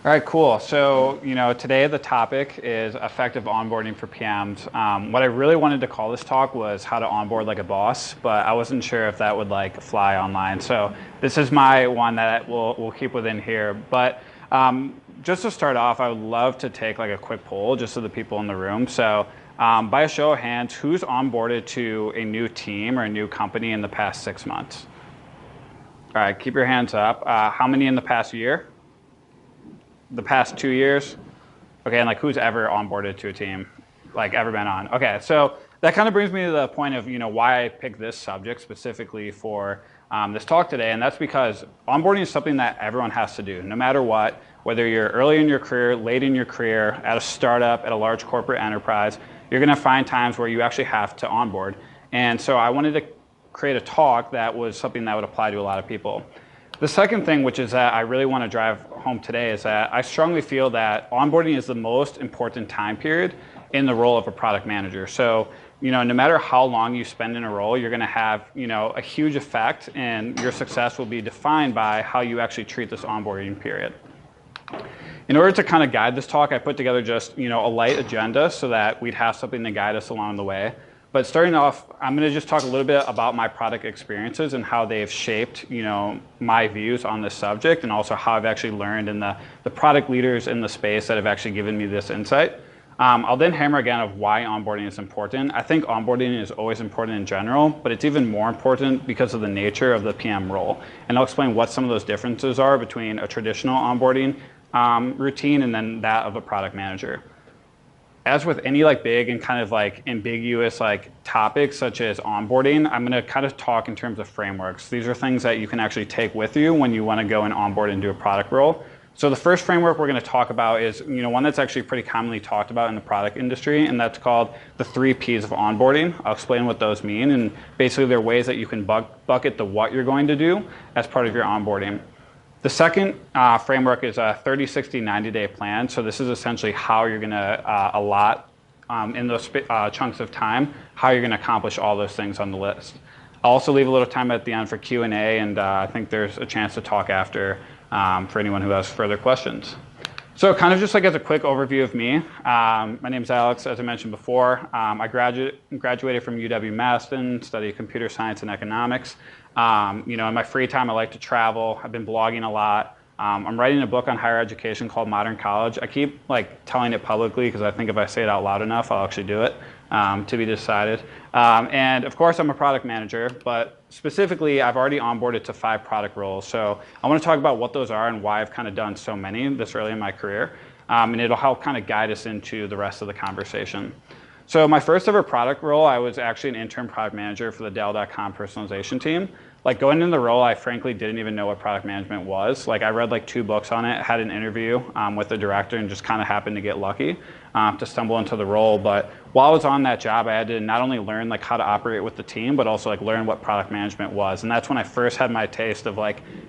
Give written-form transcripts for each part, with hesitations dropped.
All right, cool. So, today the topic is effective onboarding for PMs. What I really wanted to call this talk was how to onboard like a boss, but I wasn't sure if that would like fly online. So this is my one that we'll keep within here. But just to start off, I would love to take like a quick poll just so the people in the room. So by a show of hands, who's onboarded to a new team or a new company in the past 6 months? All right, keep your hands up. How many in the past year? The past 2 years? Okay, and like who's ever onboarded to a team, like ever been on? Okay, so that kind of brings me to the point of why I picked this subject specifically for this talk today, and that's because onboarding is something that everyone has to do, no matter what, whether you're early in your career, late in your career, at a startup, at a large corporate enterprise, you're gonna find times where you actually have to onboard. And so I wanted to create a talk that was something that would apply to a lot of people. The second thing, which is that I really want to drive home today, is that I strongly feel that onboarding is the most important time period in the role of a product manager. So, no matter how long you spend in a role, you're going to have, a huge effect, and your success will be defined by how you actually treat this onboarding period. In order to kind of guide this talk, I put together just, a light agenda so that we'd have something to guide us along the way. But starting off, I'm going to just talk a little bit about my product experiences and how they've shaped, my views on this subject, and also how I've actually learned in the product leaders in the space that have actually given me this insight. I'll then hammer again of why onboarding is important. I think onboarding is always important in general, but it's even more important because of the nature of the PM role. And I'll explain what some of those differences are between a traditional onboarding routine and then that of a product manager. As with any big and kind of ambiguous topics such as onboarding, I'm going to kind of talk in terms of frameworks. These are things that you can actually take with you when you want to go and onboard into a product role. So the first framework we're going to talk about is one that's actually pretty commonly talked about in the product industry, and that's called the 3 Ps of onboarding. I'll explain what those mean, and basically they're ways that you can bucket the what you're going to do as part of your onboarding. The second framework is a 30, 60, 90-day plan. So this is essentially how you're going to allot in those chunks of time, how you're going to accomplish all those things on the list. I'll also leave a little time at the end for Q&A, and I think there's a chance to talk after for anyone who has further questions. So kind of just as a quick overview of me, my name is Alex, as I mentioned before. I graduated from UW-Madison, studied computer science and economics. In my free time, I like to travel. I've been blogging a lot. I'm writing a book on higher education called Modern College. I keep telling it publicly because I think if I say it out loud enough, I'll actually do it, to be decided. And of course, I'm a product manager, but specifically, I've already onboarded to 5 product roles. So I want to talk about what those are and why I've kind of done so many this early in my career. And it'll help kind of guide us into the rest of the conversation. So my first ever product role, I was actually an intern product manager for the Dell.com personalization team. Going into the role, I frankly didn't even know what product management was. I read 2 books on it, had an interview with the director, and just kind of happened to get lucky to stumble into the role. But while I was on that job, I had to not only learn how to operate with the team, but also learn what product management was. And that's when I first had my taste of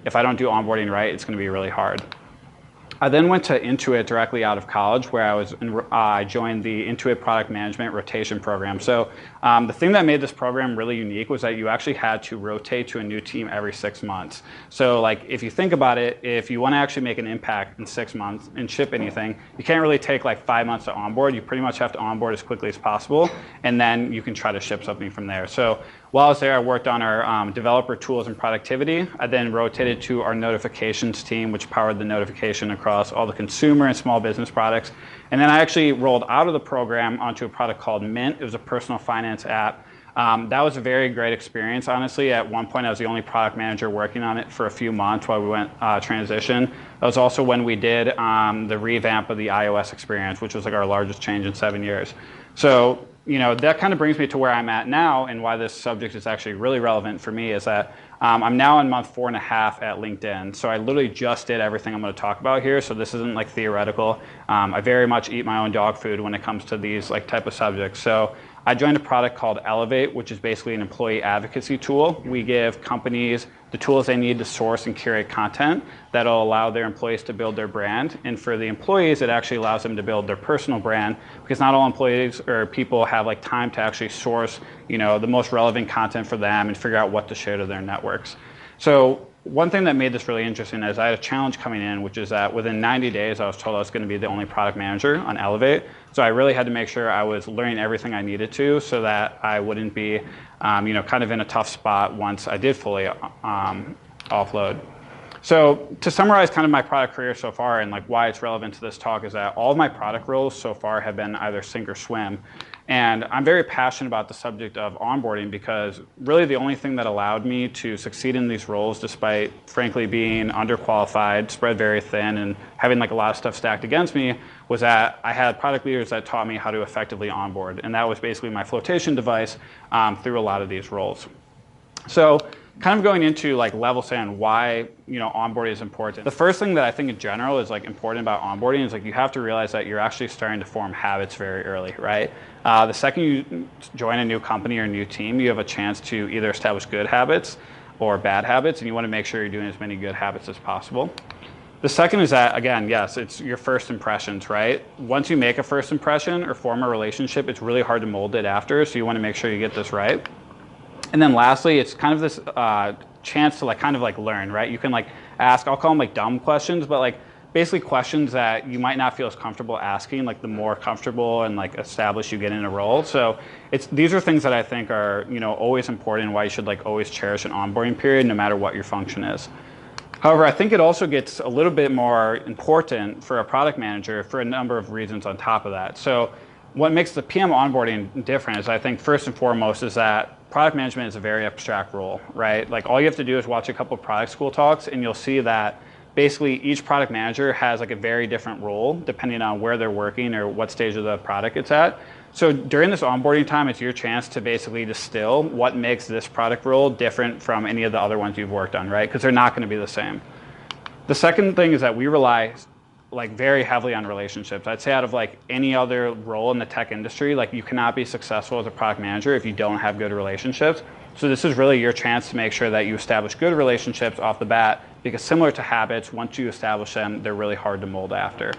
if I don't do onboarding right, it's going to be really hard. I then went to Intuit directly out of college, where I joined the Intuit product management rotation program. So the thing that made this program really unique was that you actually had to rotate to a new team every 6 months. So if you think about it, if you want to actually make an impact in 6 months and ship anything, you can't really take 5 months to onboard. You pretty much have to onboard as quickly as possible, and then you can try to ship something from there. So while I was there, I worked on our developer tools and productivity. I then rotated to our notifications team, which powered the notification across all the consumer and small business products. And then I actually rolled out of the program onto a product called Mint. It was a personal finance app. That was a very great experience, honestly. At one point, I was the only product manager working on it for a few months while we went transition. That was also when we did the revamp of the iOS experience, which was our largest change in 7 years. So that kind of brings me to where I'm at now, and why this subject is actually really relevant for me is that I'm now in month 4.5 at LinkedIn. So I literally just did everything I'm going to talk about here. So this isn't theoretical. I very much eat my own dog food when it comes to these type of subjects. So I joined a product called Elevate, which is basically an employee advocacy tool. We give companies the tools they need to source and curate content that'll allow their employees to build their brand. And for the employees, it actually allows them to build their personal brand, because not all employees or people have time to actually source, the most relevant content for them and figure out what to share to their networks. So one thing that made this really interesting is I had a challenge coming in, which is that within 90 days, I was told I was going to be the only product manager on Elevate. So I really had to make sure I was learning everything I needed to so that I wouldn't be, kind of in a tough spot once I did fully offload. So to summarize kind of my product career so far and like why it's relevant to this talk is that all of my product roles so far have been either sink or swim. And I'm very passionate about the subject of onboarding because really the only thing that allowed me to succeed in these roles, despite frankly being underqualified, spread very thin, and having like a lot of stuff stacked against me, was that I had product leaders that taught me how to effectively onboard. And that was basically my flotation device through a lot of these roles. So kind of going into like level saying why onboarding is important. The first thing that I think in general is like important about onboarding is like you have to realize that you're actually starting to form habits very early, right? The second you join a new company or a new team, you have a chance to either establish good habits or bad habits, and you want to make sure you're doing as many good habits as possible. The second is that, again, yes, it's your first impressions, right? Once you make a first impression or form a relationship, it's really hard to mold it after, so you want to make sure you get this right. And then lastly, it's kind of this chance to kind of learn, right? You can ask, I'll call them dumb questions, but basically questions that you might not feel as comfortable asking, the more comfortable and established you get in a role. So these are things that I think are always important and why you should always cherish an onboarding period no matter what your function is. However, I think it also gets a little bit more important for a product manager for a number of reasons on top of that. So what makes the PM onboarding different is I think first and foremost is that product management is a very abstract role, right? All you have to do is watch a couple of product school talks and you'll see that basically each product manager has a very different role depending on where they're working or what stage of the product it's at. So during this onboarding time, it's your chance to basically distill what makes this product role different from any of the other ones you've worked on, right? Because they're not going to be the same. The second thing is that we rely very heavily on relationships. I'd say out of any other role in the tech industry, you cannot be successful as a product manager if you don't have good relationships. So this is really your chance to make sure that you establish good relationships off the bat, because similar to habits, once you establish them, they're really hard to mold after.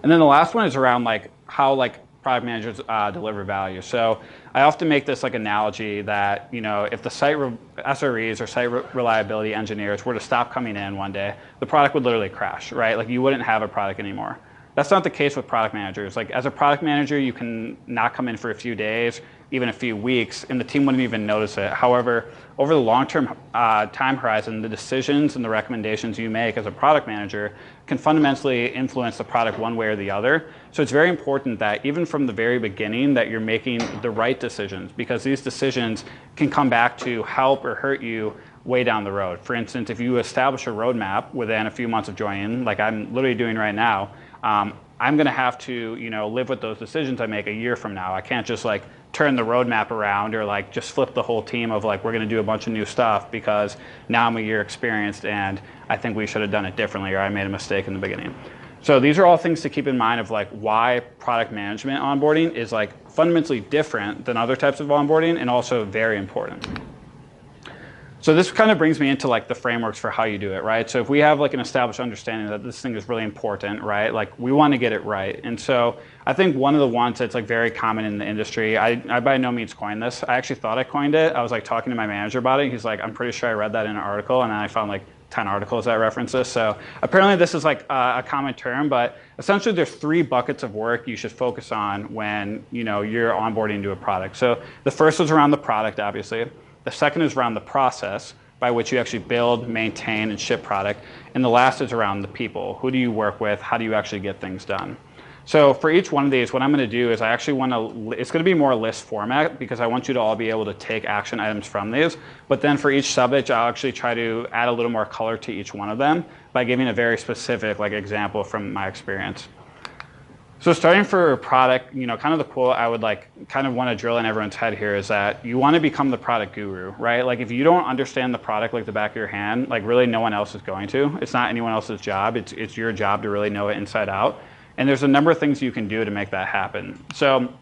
And then the last one is around how product managers deliver value. So I often make this analogy that if the site SREs or site reliability engineers were to stop coming in one day, the product would literally crash, right? You wouldn't have a product anymore. That's not the case with product managers. As a product manager, you can not come in for a few days, even a few weeks, and the team wouldn't even notice it. However, over the long-term time horizon, the decisions and the recommendations you make as a product manager can fundamentally influence the product one way or the other. So it's very important that even from the very beginning that you're making the right decisions, because these decisions can come back to help or hurt you way down the road. For instance, if you establish a roadmap within a few months of joining, like I'm literally doing right now, I'm going to have to live with those decisions I make a year from now. I can't just turn the roadmap around or just flip the whole team of we're going to do a bunch of new stuff because now I'm a year experienced and I think we should have done it differently or I made a mistake in the beginning. So these are all things to keep in mind of why product management onboarding is fundamentally different than other types of onboarding and also very important. So this kind of brings me into the frameworks for how you do it, right? So if we have an established understanding that this thing is really important, right? We want to get it right. And so I think one of the ones that's very common in the industry, I by no means coined this. I actually thought I coined it. I was talking to my manager about it. He's I'm pretty sure I read that in an article, and then I found 10 articles that reference this. So apparently this is a common term, but essentially there's 3 buckets of work you should focus on when you're onboarding to a product. So the first is around the product, obviously. The second is around the process by which you actually build, maintain, and ship product. And the last is around the people. Who do you work with? How do you actually get things done? So for each one of these, what I'm going to do is I actually want to, it's going to be more list format because I want you to all be able to take action items from these. But then for each subject, I'll actually try to add a little more color to each one of them by giving a very specific example from my experience. So starting for product, kind of the quote I would kind of want to drill in everyone's head here is that you want to become the product guru, right? If you don't understand the product like the back of your hand, really no one else is going to. It's not anyone else's job. It's your job to really know it inside out. And there's a number of things you can do to make that happen. So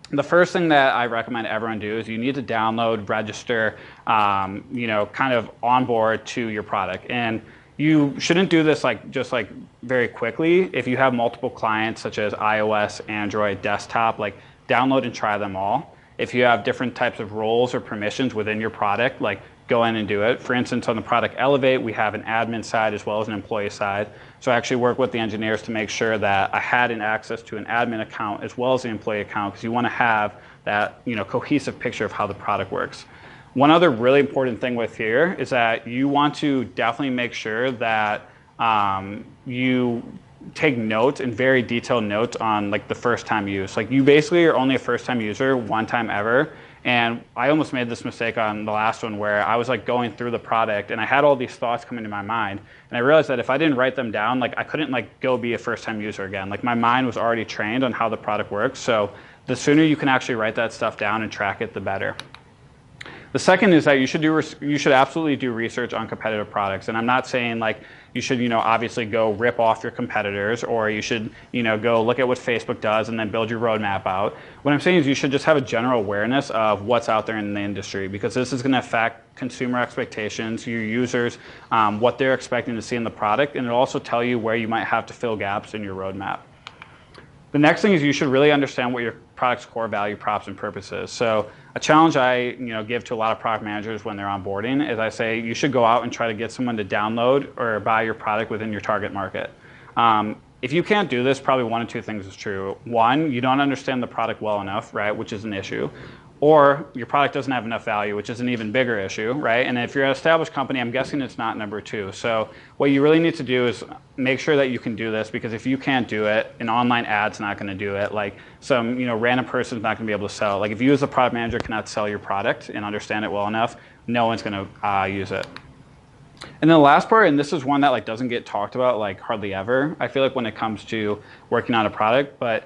the first thing that I recommend everyone do is you need to download, register, kind of onboard to your product. And you shouldn't do this just very quickly. If you have multiple clients such as iOS, Android, desktop, download and try them all. If you have different types of roles or permissions within your product, go in and do it. For instance, on the product Elevate, we have an admin side as well as an employee side. So I actually work with the engineers to make sure that I had an access to an admin account as well as the employee account, because you want to have that cohesive picture of how the product works. One other really important thing with here is that you want to definitely make sure that you take notes and very detailed notes on like the first time use. Like you basically are only a first time user one time ever. And I almost made this mistake on the last one where I was like going through the product and I had all these thoughts coming to my mind. And I realized that if I didn't write them down, like I couldn't like go be a first time user again. Like my mind was already trained on how the product works. So the sooner you can actually write that stuff down and track it, the better. The second is that you should absolutely do research on competitive products. And I'm not saying like you should, obviously go rip off your competitors, or you should, go look at what Facebook does and then build your roadmap out. What I'm saying is you should just have a general awareness of what's out there in the industry, because this is going to affect consumer expectations, your users, what they're expecting to see in the product, and it'll also tell you where you might have to fill gaps in your roadmap. The next thing is you should really understand what your product's core value props and purposes. So a challenge I give to a lot of product managers when they're onboarding is I say you should go out and try to get someone to download or buy your product within your target market. If you can't do this, probably one of two things is true. One, you don't understand the product well enough, right, which is an issue. Or your product doesn't have enough value, which is an even bigger issue, right? And if you're an established company, I'm guessing it's not number two. So what you really need to do is make sure that you can do this, because if you can't do it, an online ad's not going to do it. Like some random person's not going to be able to sell it. Like if you as a product manager cannot sell your product and understand it well enough, no one's going to use it. And then the last part, and this is one that like doesn't get talked about like hardly ever, I feel like, when it comes to working on a product, but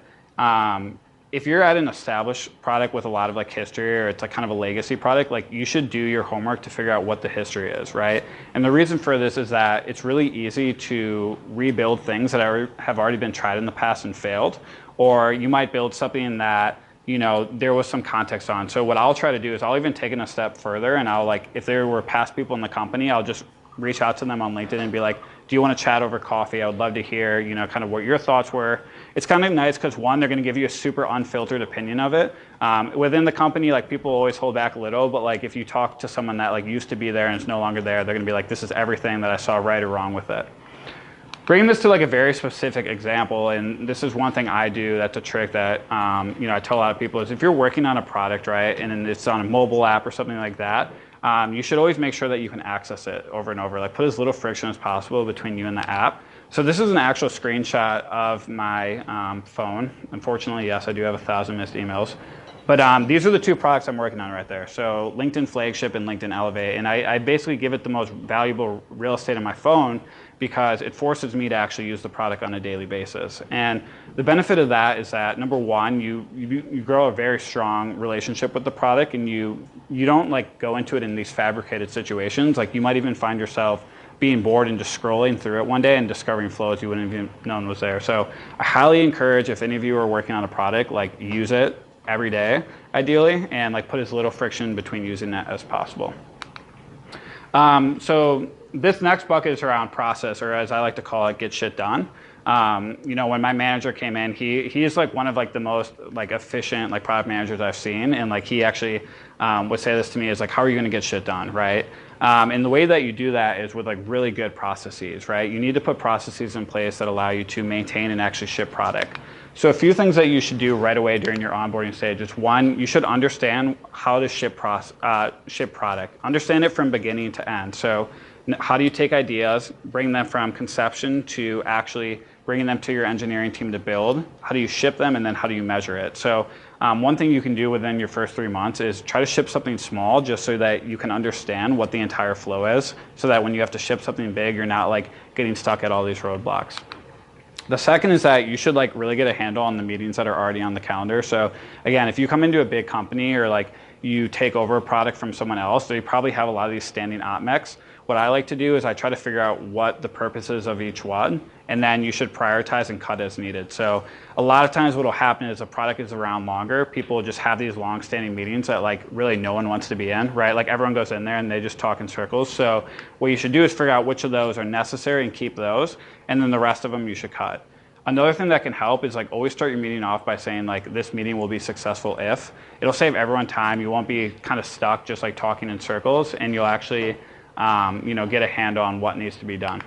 if you're at an established product with a lot of like history, or it's like kind of a legacy product, like you should do your homework to figure out what the history is, right? And the reason for this is that it's really easy to rebuild things that have already been tried in the past and failed, or you might build something that there was some context on. So what I'll try to do is I'll even take it a step further, and I'll like, if there were past people in the company, I'll just reach out to them on LinkedIn and be like, do you want to chat over coffee? I would love to hear, kind of what your thoughts were. It's kind of nice because, one, they're going to give you a super unfiltered opinion of it. Within the company, like, people always hold back a little, but like if you talk to someone that like used to be there and is no longer there, they're going to be like, this is everything that I saw right or wrong with it. Bringing this to like a very specific example, and this is one thing I do that's a trick that I tell a lot of people, is if you're working on a product, right, and it's on a mobile app or something like that, you should always make sure that you can access it over and over. Like, put as little friction as possible between you and the app. So this is an actual screenshot of my phone. Unfortunately, yes, I do have 1,000 missed emails. But these are the two products I'm working on right there. So LinkedIn Flagship and LinkedIn Elevate. And I basically give it the most valuable real estate on my phone because it forces me to actually use the product on a daily basis. And the benefit of that is that, number one, you grow a very strong relationship with the product, and you don't like go into it in these fabricated situations. Like, you might even find yourself being bored and just scrolling through it one day and discovering flows you wouldn't have even known was there. So I highly encourage, if any of you are working on a product, like, use it every day, ideally, and like put as little friction between using that as possible. So this next bucket is around process, or as I like to call it, get shit done. When my manager came in, he is like one of like the most like efficient like product managers I've seen, and like he actually would say this to me, is like, how are you going to get shit done, right? And the way that you do that is with like really good processes, right? You need to put processes in place that allow you to maintain and actually ship product. So a few things that you should do right away during your onboarding stage is, one, you should understand how to ship product. Understand it from beginning to end. So how do you take ideas, bring them from conception to actually bringing them to your engineering team to build? How do you ship them, and then how do you measure it? So one thing you can do within your first 3 months is try to ship something small, just so that you can understand what the entire flow is, so that when you have to ship something big, you're not like getting stuck at all these roadblocks. The second is that you should like really get a handle on the meetings that are already on the calendar. So again, if you come into a big company, or like you take over a product from someone else, they probably have a lot of these standing op mecs. What I like to do is I try to figure out what the purpose is of each one, and then you should prioritize and cut as needed. So a lot of times what will happen is a product is around longer, people will just have these long-standing meetings that like really no one wants to be in, right? Like, everyone goes in there and they just talk in circles. So what you should do is figure out which of those are necessary and keep those, and then the rest of them you should cut. Another thing that can help is like always start your meeting off by saying like, this meeting will be successful if. It'll save everyone time. You won't be kind of stuck just like talking in circles, and you'll actually get a handle on what needs to be done.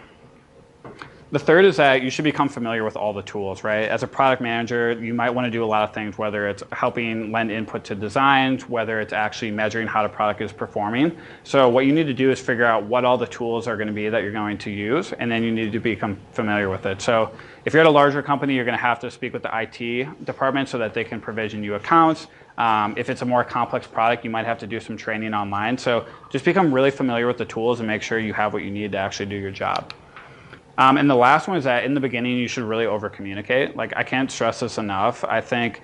The third is that you should become familiar with all the tools, right? As a product manager, you might want to do a lot of things, whether it's helping lend input to designs, whether it's actually measuring how the product is performing. So what you need to do is figure out what all the tools are going to be that you're going to use, and then you need to become familiar with it. So if you're at a larger company, you're going to have to speak with the IT department so that they can provision you accounts. If it's a more complex product, you might have to do some training online. So just become really familiar with the tools and make sure you have what you need to actually do your job. And the last one is that in the beginning, you should really over-communicate. Like, I can't stress this enough. I think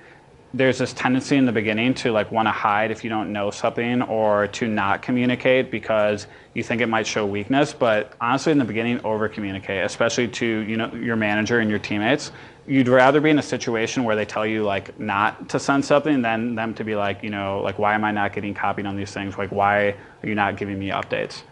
there's this tendency in the beginning to like want to hide if you don't know something, or to not communicate because you think it might show weakness. But honestly, in the beginning, over-communicate, especially to your manager and your teammates. You'd rather be in a situation where they tell you like not to send something than them to be like, like, why am I not getting copied on these things? Like, why are you not giving me updates?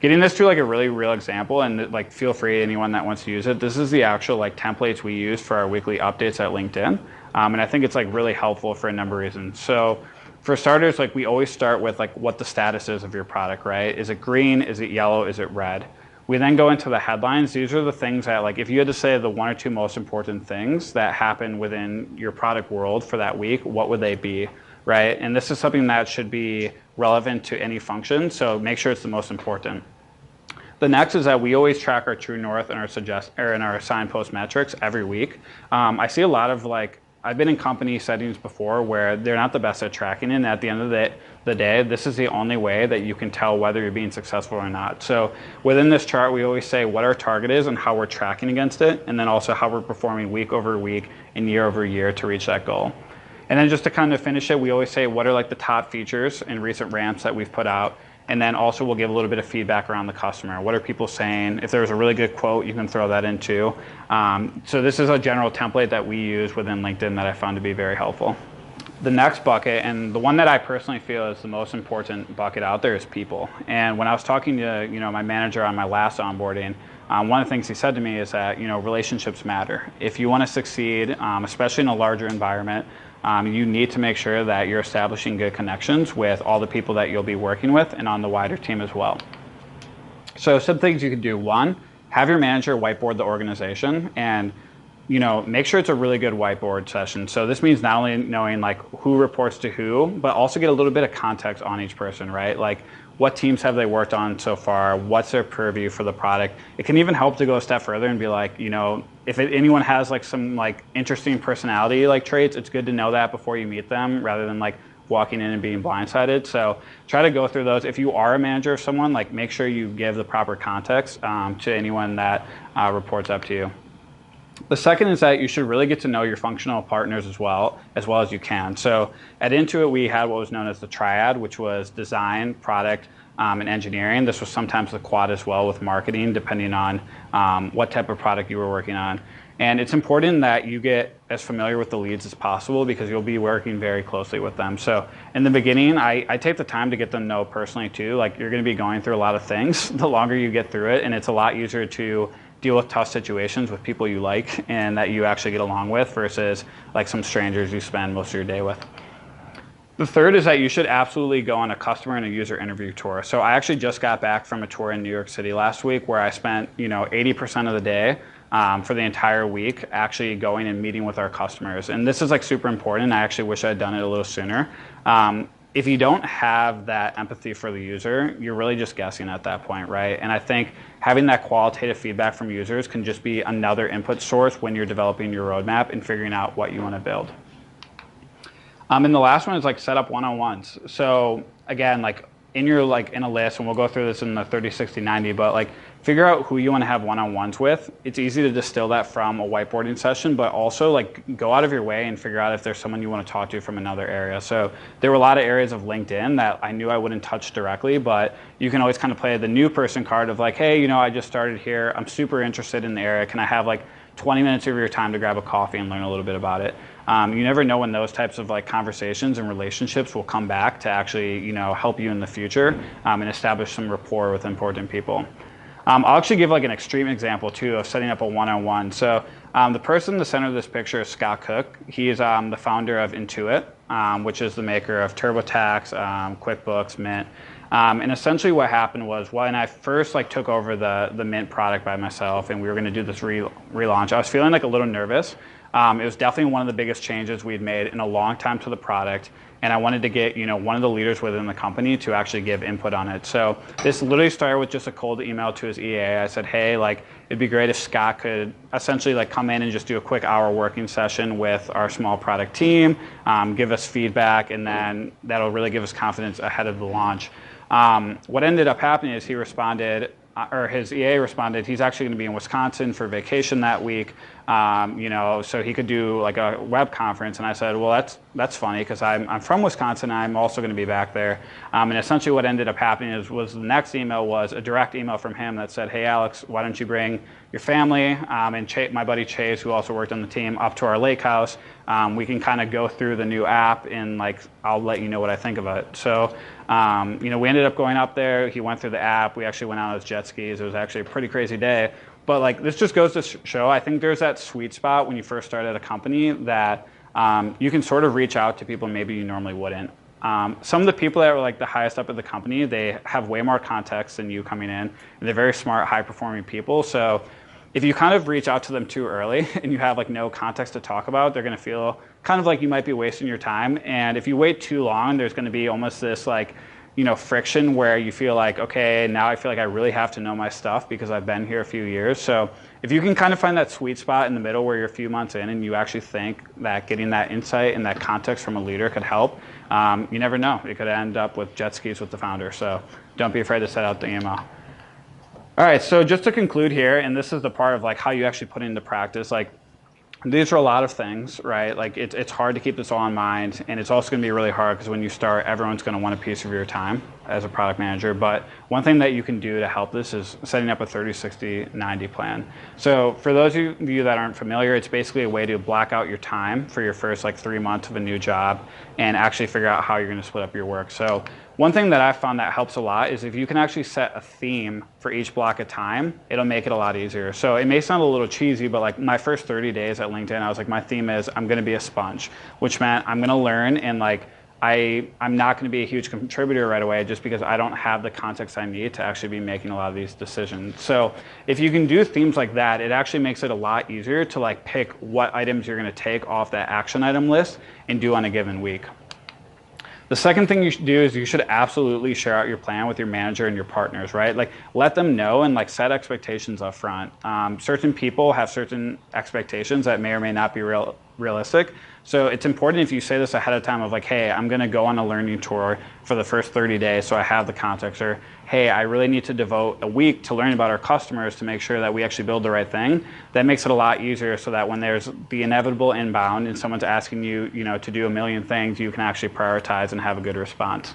Getting this to like a really real example, and like feel free, anyone that wants to use it. This is the actual like templates we use for our weekly updates at LinkedIn. And I think it's like really helpful for a number of reasons. So for starters, like we always start with like what the status is of your product, right? Is it green? Is it yellow? Is it red? We then go into the headlines. These are the things that like, if you had to say the 1 or 2 most important things that happen within your product world for that week, what would they be, right? And this is something that should be relevant to any function. So make sure it's the most important. The next is that we always track our true north and our signpost metrics every week. I see a lot of like, I've been in company settings before where they're not the best at tracking it, and at the end of the day, this is the only way that you can tell whether you're being successful or not. So within this chart, we always say what our target is and how we're tracking against it, and then also how we're performing week over week and year over year to reach that goal. And then just to kind of finish it, we always say what are like the top features and recent ramps that we've put out. And then also we'll give a little bit of feedback around the customer. What are people saying? If there's a really good quote, you can throw that in too. So this is a general template that we use within LinkedIn that I found to be very helpful. The next bucket, and the one that I personally feel is the most important bucket out there, is people. And when I was talking to my manager on my last onboarding, one of the things he said to me is that relationships matter. If you want to succeed, especially in a larger environment, you need to make sure that you're establishing good connections with all the people that you'll be working with and on the wider team as well. So some things you can do. One, have your manager whiteboard the organization, and make sure it's a really good whiteboard session. So this means not only knowing like who reports to who, but also get a little bit of context on each person, right? Like, what teams have they worked on so far? What's their purview for the product? It can even help to go a step further and be like, if anyone has like some like interesting personality like traits, it's good to know that before you meet them, rather than like walking in and being blindsided. So try to go through those. If you are a manager of someone, like make sure you give the proper context to anyone that reports up to you. The second is that you should really get to know your functional partners as well as you can. So at Intuit, we had what was known as the triad, which was design, product, and engineering. This was sometimes the quad as well with marketing, depending on what type of product you were working on. And it's important that you get as familiar with the leads as possible, because you'll be working very closely with them. So in the beginning, I take the time to get them to know personally too. Like, you're going to be going through a lot of things the longer you get through it, and it's a lot easier to deal with tough situations with people you like and that you actually get along with, versus like some strangers you spend most of your day with. The third is that you should absolutely go on a customer and a user interview tour. So I actually just got back from a tour in New York City last week, where I spent 80% of the day for the entire week actually going and meeting with our customers. And this is like super important. I actually wish I had done it a little sooner. If you don't have that empathy for the user, you're really just guessing at that point, right? And I think having that qualitative feedback from users can just be another input source when you're developing your roadmap and figuring out what you want to build. And the last one is like set up one-on-ones. So again, like in a list, and we'll go through this in the 30, 60, 90, but like figure out who you want to have one-on-ones with. It's easy to distill that from a whiteboarding session, but also like go out of your way and figure out if there's someone you want to talk to from another area. So there were a lot of areas of LinkedIn that I knew I wouldn't touch directly, but you can always kind of play the new person card of like, hey, I just started here. I'm super interested in the area. Can I have like 20 minutes of your time to grab a coffee and learn a little bit about it? You never know when those types of like conversations and relationships will come back to actually help you in the future and establish some rapport with important people. I'll actually give like an extreme example too of setting up a one-on-one. So the person in the center of this picture is Scott Cook. He's the founder of Intuit, which is the maker of TurboTax, QuickBooks, Mint. And essentially what happened was when I first like took over the Mint product by myself and we were going to do this relaunch, I was feeling like a little nervous. It was definitely one of the biggest changes we'd made in a long time to the product. And I wanted to get, one of the leaders within the company to actually give input on it. So this literally started with just a cold email to his EA. I said, hey, like, it'd be great if Scott could essentially like come in and just do a quick hour working session with our small product team, give us feedback, and then that'll really give us confidence ahead of the launch. What ended up happening is he responded, or his EA responded, he's actually going to be in Wisconsin for vacation that week, so he could do like a web conference. And I said, well, that's funny because I'm from Wisconsin. I'm also going to be back there. And essentially what ended up happening was the next email was a direct email from him that said, hey, Alex, why don't you bring your family and my buddy Chase, who also worked on the team, up to our lake house. We can kind of go through the new app and like I'll let you know what I think of it. So we ended up going up there. He went through the app. We actually went out on his jet skis. It was actually a pretty crazy day. But like this just goes to show, I think there's that sweet spot when you first start at a company that you can sort of reach out to people maybe you normally wouldn't. Some of the people that are like the highest up at the company, they have way more context than you coming in, and they're very smart, high-performing people. So if you kind of reach out to them too early and you have like no context to talk about, they're going to feel kind of like you might be wasting your time. And if you wait too long, there's going to be almost this like, friction where you feel like, okay, now I feel like I really have to know my stuff because I've been here a few years. So if you can kind of find that sweet spot in the middle where you're a few months in and you actually think that getting that insight and that context from a leader could help, you never know. You could end up with jet skis with the founder. So don't be afraid to set out the email. All right, so just to conclude here, and this is the part of like how you actually put it into practice, like these are a lot of things, right? Like it's hard to keep this all in mind, and it's also going to be really hard because when you start, everyone's going to want a piece of your time as a product manager. But one thing that you can do to help this is setting up a 30, 60, 90 plan. So for those of you that aren't familiar, it's basically a way to block out your time for your first like 3 months of a new job and actually figure out how you're going to split up your work. So one thing that I found that helps a lot is if you can actually set a theme for each block of time, it'll make it a lot easier. So it may sound a little cheesy, but like my first 30 days at LinkedIn, I was like, my theme is I'm going to be a sponge, which meant I'm going to learn and like I'm not going to be a huge contributor right away just because I don't have the context I need to actually be making a lot of these decisions. So if you can do themes like that, it actually makes it a lot easier to like pick what items you're going to take off that action item list and do on a given week. The second thing you should do is you should absolutely share out your plan with your manager and your partners, right? Like let them know and like set expectations up front. Certain people have certain expectations that may or may not be realistic. So it's important if you say this ahead of time of like, hey, I'm going to go on a learning tour for the first 30 days so I have the context, or hey, I really need to devote a week to learn about our customers to make sure that we actually build the right thing. That makes it a lot easier so that when there's the inevitable inbound and someone's asking you, to do a million things, you can actually prioritize and have a good response.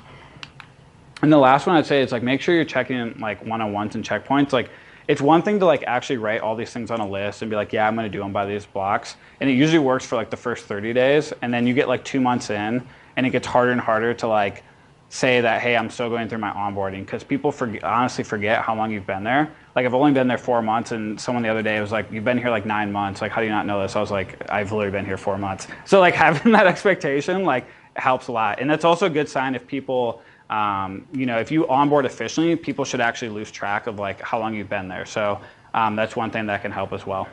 And the last one I'd say is like make sure you're checking in like one-on-ones and checkpoints. Like it's one thing to like actually write all these things on a list and be like, yeah, I'm going to do them by these blocks. And it usually works for like the first 30 days. And then you get like 2 months in and it gets harder and harder to like say that, hey, I'm still going through my onboarding, because people honestly forget how long you've been there. Like I've only been there 4 months, and someone the other day was like, you've been here like 9 months. Like, how do you not know this? I was like, I've literally been here 4 months. So like having that expectation like helps a lot. And that's also a good sign if people, if you onboard efficiently, people should actually lose track of like how long you've been there. So that's one thing that can help as well.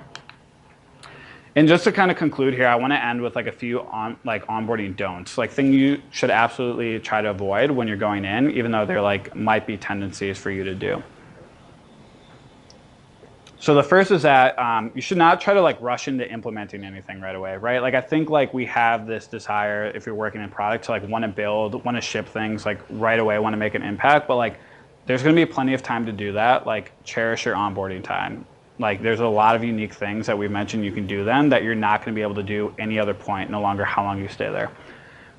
And just to kind of conclude here, I want to end with like a few onboarding don'ts, like things you should absolutely try to avoid when you're going in, even though there like might be tendencies for you to do. So the first is that you should not try to like rush into implementing anything right away, right? Like I think like we have this desire, if you're working in product, to like want to build, want to ship things like right away, want to make an impact, but like there's going to be plenty of time to do that. Like cherish your onboarding time. Like there's a lot of unique things that we mentioned you can do then that you're not going to be able to do any other point, no longer how long you stay there.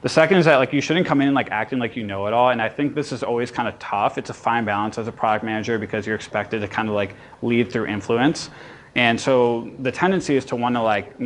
The second is that like you shouldn't come in like acting like you know it all, and I think this is always kind of tough. It's a fine balance as a product manager because you're expected to kind of like lead through influence. And so the tendency is to want to like,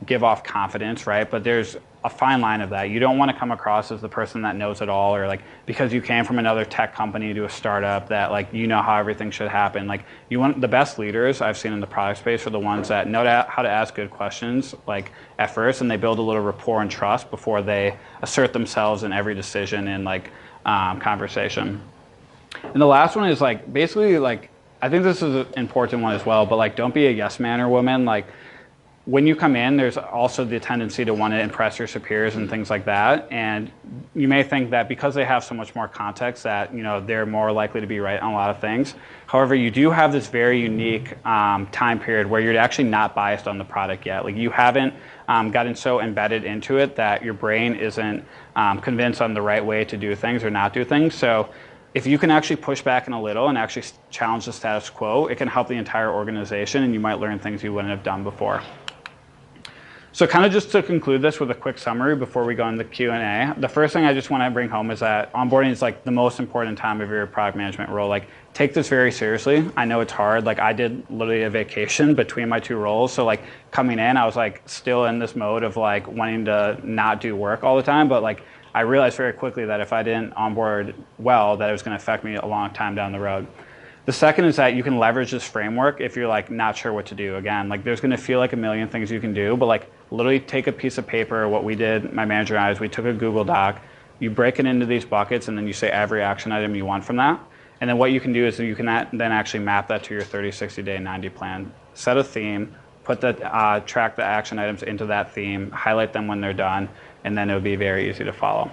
give off confidence, right? But there's a fine line of that. You don't want to come across as the person that knows it all, or like because you came from another tech company to a startup that like you know how everything should happen. Like you want the best leaders I've seen in the product space are the ones that know how to ask good questions like at first, and they build a little rapport and trust before they assert themselves in every decision and like conversation. And the last one is like basically like I think this is an important one as well, but like don't be a yes man or woman. Like when you come in, there's also the tendency to want to impress your superiors and things like that. And you may think that because they have so much more context that, you know, they're more likely to be right on a lot of things. However, you do have this very unique time period where you're actually not biased on the product yet. Like you haven't gotten so embedded into it that your brain isn't convinced on the right way to do things or not do things. So if you can actually push back in a little and actually challenge the status quo, it can help the entire organization, and you might learn things you wouldn't have done before. So kind of just to conclude this with a quick summary before we go into Q&A, the first thing I just want to bring home is that onboarding is like the most important time of your product management role. Like take this very seriously. I know it's hard. Like I did literally a vacation between my two roles. So like coming in, I was like still in this mode of like wanting to not do work all the time. But like I realized very quickly that if I didn't onboard well, that it was going to affect me a long time down the road. The second is that you can leverage this framework if you're like not sure what to do. Again, like there's going to feel like a million things you can do, but like literally take a piece of paper. What we did, my manager and I, is we took a Google Doc, you break it into these buckets, and then you say every action item you want from that. And then what you can do is you can then actually map that to your 30, 60 day, 90 plan. Set a theme, put the track the action items into that theme, highlight them when they're done, and then it would be very easy to follow.